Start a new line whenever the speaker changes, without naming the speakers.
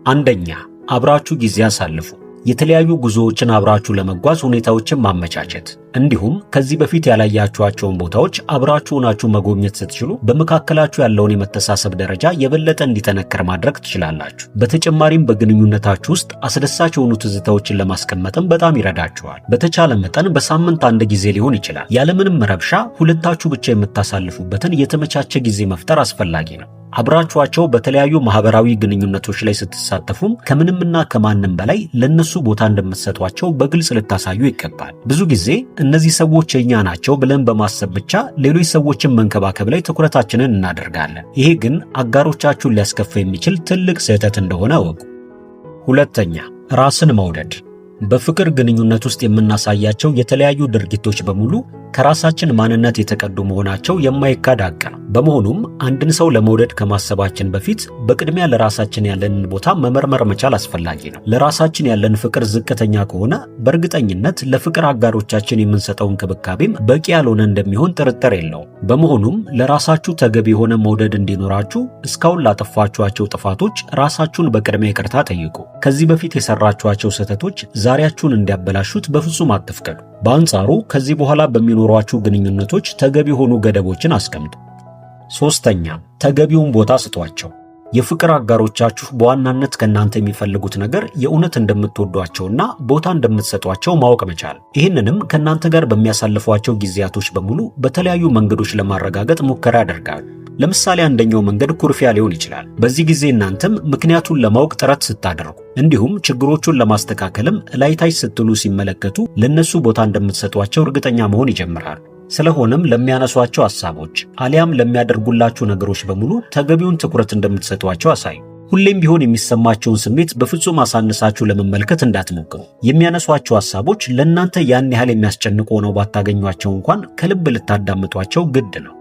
አንደኛ፣ አብራችሁ ጊዜ አሳልፉ። የተለያዩ ጉዞዎችን አብራችሁ ለመጓዝ ሁኔታዎችን ማመቻቸት፣ እንዲሁም ከዚህ በፊት ያላያችኋቸውን ቦታዎች አብራችሁ ሆናችሁ መጎብኘት ስትችሉ በመካከላችሁ ያለውን የመተሳሰብ ደረጃ የበለጠ እንዲጠነክር ማድረግ ትችላላችሁ። በተጨማሪም በግንኙነታችሁ ውስጥ አስደሳች የሆኑ ትዝታዎችን ለማስቀመጥም በጣም ይረዳችኋል። በተቻለ መጠን በሳምንት አንድ ጊዜ ሊሆን ይችላል። ያለምንም ረብሻ ሁለታችሁ ብቻ የምታሳልፉበትን የተመቻቸ ጊዜ መፍጠር አስፈላጊ ነው። አብራችኋቸው በተለያዩ ማህበራዊ ግንኙነቶች ላይ ስትሳተፉም ከምንምና ከማንም በላይ ለነሱ ቦታ እንደምትሰጧቸው በግልጽ ልታሳዩ ይገባል። ብዙ ጊዜ እነዚህ ሰዎች የኛ ናቸው ብለን በማሰብ ብቻ ሌሎች ሰዎችን መንከባከብ ላይ ትኩረታችንን እናደርጋለን። ይሄ ግን አጋሮቻችሁን ሊያስከፋ የሚችል ትልቅ ስህተት እንደሆነ እወቁ። ሁለተኛ፣ ራስን መውደድ። በፍቅር ግንኙነት ውስጥ የምናሳያቸው የተለያዩ ድርጊቶች በሙሉ ከራሳችን ማንነት የተቀዱ መሆናቸው የማይካድ ሐቅ ነው። በመሆኑም አንድን ሰው ለመውደድ ከማሰባችን በፊት በቅድሚያ ለራሳችን ያለንን ቦታ መመርመር መቻል አስፈላጊ ነው። ለራሳችን ያለን ፍቅር ዝቅተኛ ከሆነ በእርግጠኝነት ለፍቅር አጋሮቻችን የምንሰጠው እንክብካቤም በቂ ያልሆነ እንደሚሆን ጥርጥር የለውም። በመሆኑም ለራሳችሁ ተገቢ የሆነ መውደድ እንዲኖራችሁ እስካሁን ላጠፋችኋቸው ጥፋቶች ራሳችሁን በቅድሚያ ይቅርታ ጠይቁ። ከዚህ በፊት የሰራችኋቸው ስህተቶች ዛሬያችሁን እንዲያበላሹት በፍጹም አትፍቀዱ። በአንጻሩ ከዚህ በኋላ በሚኖሯችሁ ግንኙነቶች ተገቢ የሆኑ ገደቦችን አስቀምጡ። ሶስተኛ፣ ተገቢውን ቦታ ስጧቸው። የፍቅር አጋሮቻችሁ በዋናነት ከእናንተ የሚፈልጉት ነገር የእውነት እንደምትወዷቸውና ቦታ እንደምትሰጧቸው ማወቅ መቻል። ይህንንም ከእናንተ ጋር በሚያሳልፏቸው ጊዜያቶች በሙሉ በተለያዩ መንገዶች ለማረጋገጥ ሙከራ ያደርጋሉ። ለምሳሌ አንደኛው መንገድ ኩርፊያ ሊሆን ይችላል። በዚህ ጊዜ እናንተም ምክንያቱን ለማወቅ ጥረት ስታደርጉ እንዲሁም ችግሮቹን ለማስተካከልም ላይታች ስትሉ ሲመለከቱ ለነሱ ቦታ እንደምትሰጧቸው እርግጠኛ መሆን ይጀምራሉ። ስለሆነም ለሚያነሷቸው ሐሳቦች አሊያም ለሚያደርጉላችሁ ነገሮች በሙሉ ተገቢውን ትኩረት እንደምትሰጧቸው አሳዩ። ሁሌም ቢሆን የሚሰማቸውን ስሜት በፍጹም አሳንሳችሁ ለመመልከት እንዳትሞክሩ። የሚያነሷቸው ሐሳቦች ለእናንተ ያን ያህል የሚያስጨንቁ ሆነው ባታገኟቸው እንኳን ከልብ ልታዳምጧቸው ግድ ነው።